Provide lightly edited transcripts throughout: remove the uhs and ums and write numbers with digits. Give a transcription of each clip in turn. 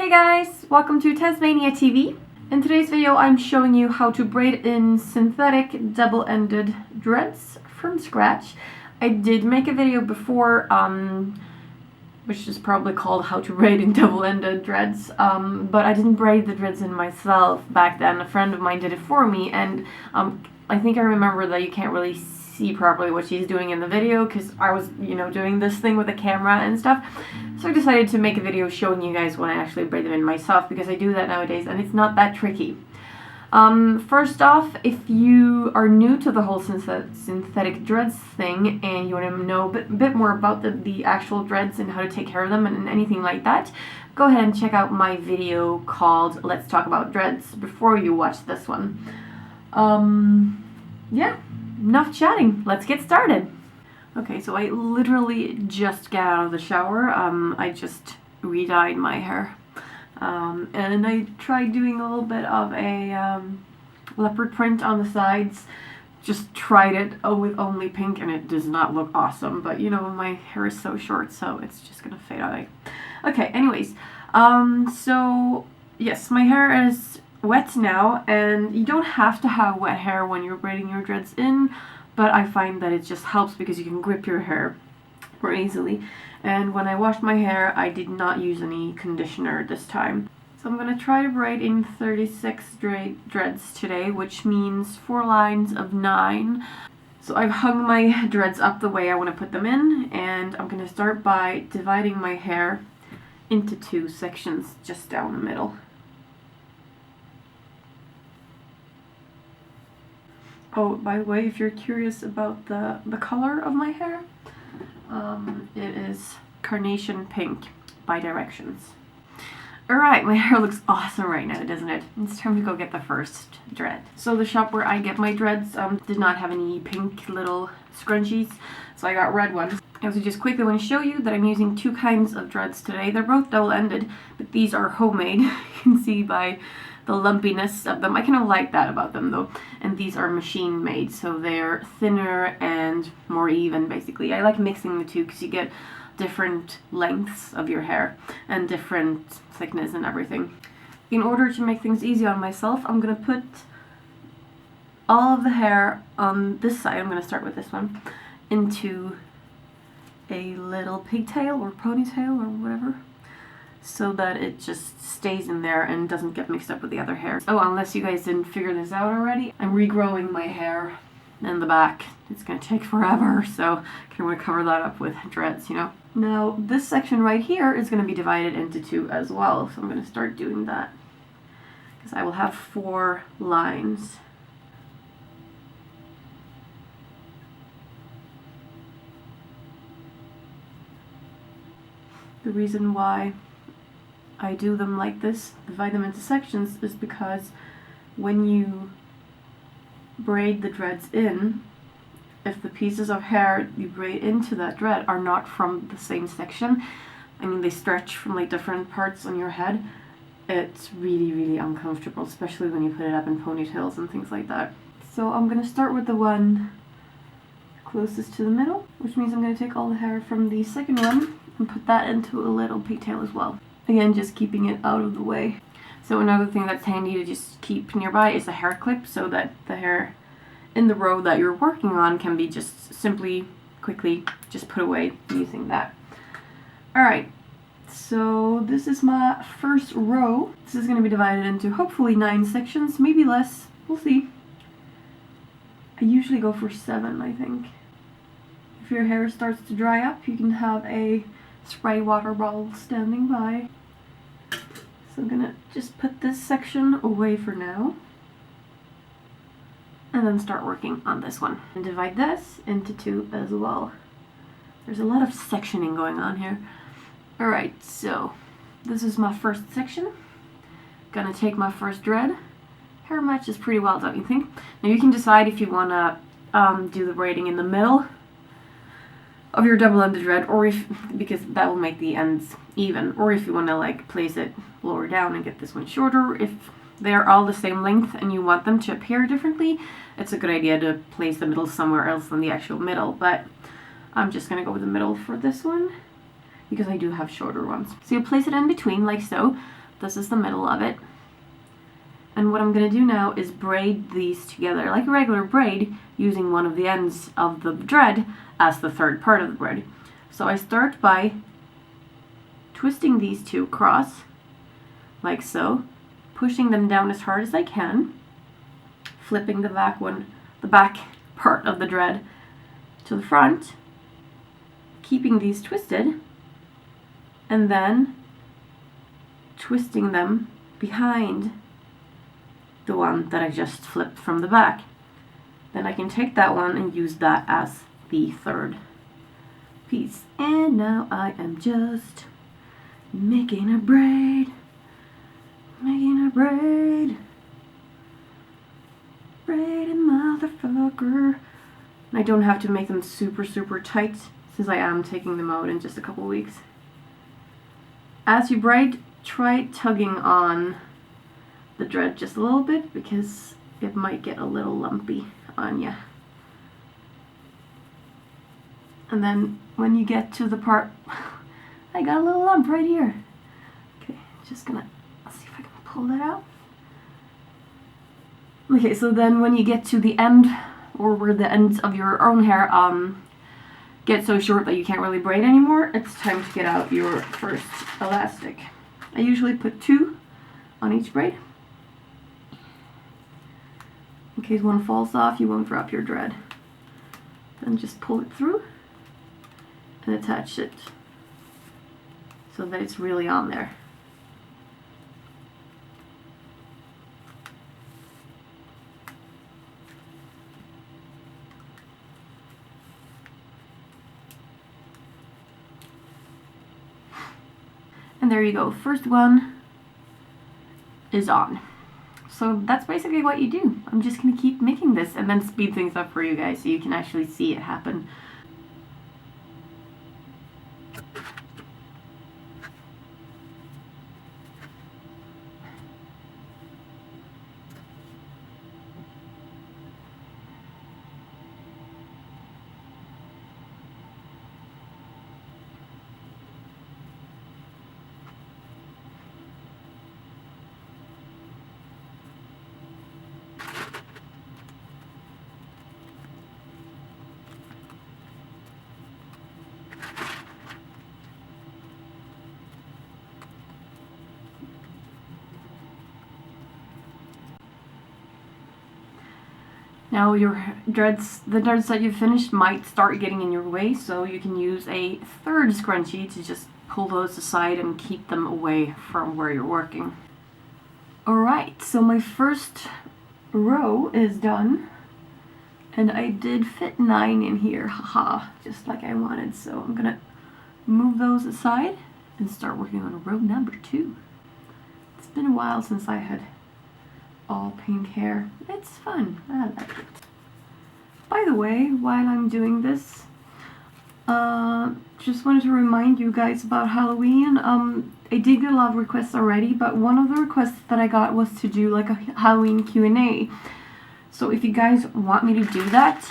Hey guys, welcome to Tasmania TV. In today's video I'm showing you how to braid in synthetic double-ended dreads from scratch. I did make a video before which is probably called how to braid in double-ended dreads, but I didn't braid the dreads in myself back then. A friend of mine did it for me, and I think I remember that you can't really see properly what she's doing in the video because I was, doing this thing with a camera and stuff. So I decided to make a video showing you guys when I actually braid them in myself, because I do that nowadays and it's not that tricky. First off, if you are new to the whole synthetic dreads thing and you want to know a bit more about the actual dreads and how to take care of them and anything like that, go ahead and check out my video called Let's Talk About Dreads before you watch this one. Yeah, enough chatting, let's get started. Okay, so I literally just got out of the shower. I just re-dyed my hair. And I tried doing a little bit of a leopard print on the sides. Just tried it with only pink and it does not look awesome. But my hair is so short, so it's just gonna fade away. Okay, anyways. So yes, my hair is wet now, and you don't have to have wet hair when you're braiding your dreads in, but I find that it just helps because you can grip your hair more easily. And when I washed my hair, I did not use any conditioner this time. So I'm going to try to braid in 36 dreads today, which means 4 lines of 9. So I've hung my dreads up the way I want to put them in, and I'm going to start by dividing my hair into 2 sections just down the middle. Oh, by the way, if you're curious about the color of my hair, it is Carnation Pink by Directions. Alright, my hair looks awesome right now, doesn't it? It's time to go get the first dread. So the shop where I get my dreads did not have any pink little scrunchies, so I got red ones. I also just quickly want to show you that I'm using 2 kinds of dreads today. They're both double-ended, but these are homemade. You can see by the lumpiness of them. I kind of like that about them though. And these are machine made, so they're thinner and more even basically. I like mixing the two because you get different lengths of your hair and different thickness and everything. In order to make things easy on myself, I'm going to put all of the hair on this side, I'm going to start with this one, into a little pigtail or ponytail or whatever, so that it just stays in there and doesn't get mixed up with the other hair. Oh, unless you guys didn't figure this out already, I'm regrowing my hair in the back. It's gonna take forever, so I kind of want to cover that up with dreads, Now, this section right here is going to be divided into 2 as well, so I'm going to start doing that, because I will have 4 lines. The reason why I do them like this, divide them into sections, is because when you braid the dreads in, if the pieces of hair you braid into that dread are not from the same section, I mean they stretch from like different parts on your head, it's really, really uncomfortable, especially when you put it up in ponytails and things like that. So I'm going to start with the one closest to the middle, which means I'm going to take all the hair from the second one and put that into a little pigtail as well. Again, just keeping it out of the way. So another thing that's handy to just keep nearby is a hair clip, so that the hair in the row that you're working on can be just simply, quickly, just put away using that. Alright, so this is my first row. This is going to be divided into hopefully 9 sections, maybe less, we'll see. I usually go for 7, I think. If your hair starts to dry up, you can have a spray water bottle standing by. So I'm gonna just put this section away for now, and then start working on this one. And divide this into 2 as well. There's a lot of sectioning going on here. Alright, so this is my first section. Gonna take my first dread. Hair matches pretty well, don't you think? Now you can decide if you wanna do the braiding in the middle of your double-ended dread, or because that will make the ends even, or if you want to like place it lower down and get this one shorter. If they're all the same length and you want them to appear differently, it's a good idea to place the middle somewhere else than the actual middle, but I'm just going to go with the middle for this one because I do have shorter ones. So you place it in between like so, This is the middle of it. And what I'm going to do now is braid these together like a regular braid, using one of the ends of the thread as the third part of the braid. So I start by twisting these two across, like so, pushing them down as hard as I can, flipping the back part of the thread to the front, keeping these twisted, and then twisting them behind the one that I just flipped from the back. Then I can take that one and use that as the third piece. And now I am just making a braid, braiding motherfucker. And I don't have to make them super tight, since I am taking them out in just a couple weeks. As you braid, try tugging on the thread just a little bit, because it might get a little lumpy on you. And then when you get to the part, I got a little lump right here. Okay, just gonna see if I can pull that out. Okay, so then when you get to the end, or where the ends of your own hair get so short that you can't really braid anymore, it's time to get out your first elastic. I usually put 2 on each braid. In case one falls off, you won't drop your thread. Then just pull it through and attach it so that it's really on there. And there you go, first one is on. So that's basically what you do. I'm just gonna keep making this and then speed things up for you guys so you can actually see it happen. Now your threads, the threads that you've finished might start getting in your way, so you can use a third scrunchie to just pull those aside and keep them away from where you're working. Alright, so my first row is done, and I did fit 9 in here, haha, just like I wanted, so I'm gonna move those aside and start working on row number 2. It's been a while since I had all pink hair. It's fun. I like it. By the way, while I'm doing this, just wanted to remind you guys about Halloween. I did get a lot of requests already, but one of the requests that I got was to do like a Halloween Q&A. So if you guys want me to do that,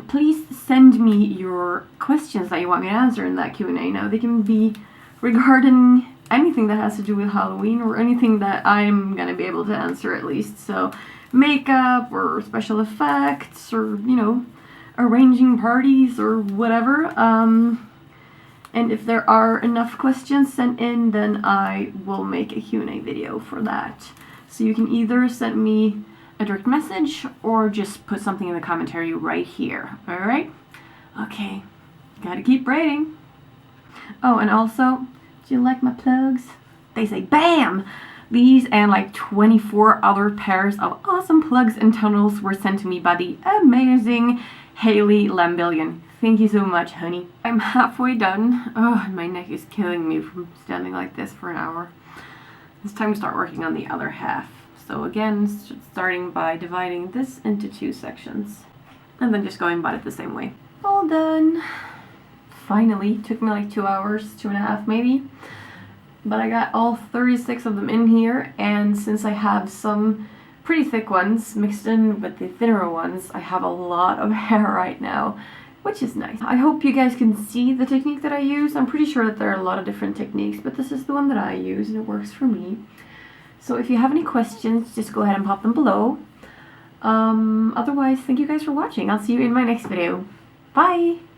please send me your questions that you want me to answer in that Q&A. Now, they can be regarding anything that has to do with Halloween, or anything that I'm gonna be able to answer at least. So makeup or special effects, or you know, arranging parties or whatever. And if there are enough questions sent in, then I will make a Q&A video for that. So you can either send me a direct message or just put something in the commentary right here. Alright? Okay. Gotta keep braiding. Oh, and also, do you like my plugs? They say BAM! These and like 24 other pairs of awesome plugs and tunnels were sent to me by the amazing Haley Lambillion. Thank you so much, honey. I'm halfway done. Oh, my neck is killing me from standing like this for an hour. It's time to start working on the other half. So again, starting by dividing this into 2 sections. And then just going about it the same way. All done. Finally, took me like 2 hours, 2.5 maybe. But I got all 36 of them in here, and since I have some pretty thick ones mixed in with the thinner ones, I have a lot of hair right now. which is nice. I hope you guys can see the technique that I use. I'm pretty sure that there are a lot of different techniques, but this is the one that I use and it works for me. So if you have any questions, just go ahead and pop them below. Otherwise, thank you guys for watching. I'll see you in my next video. Bye!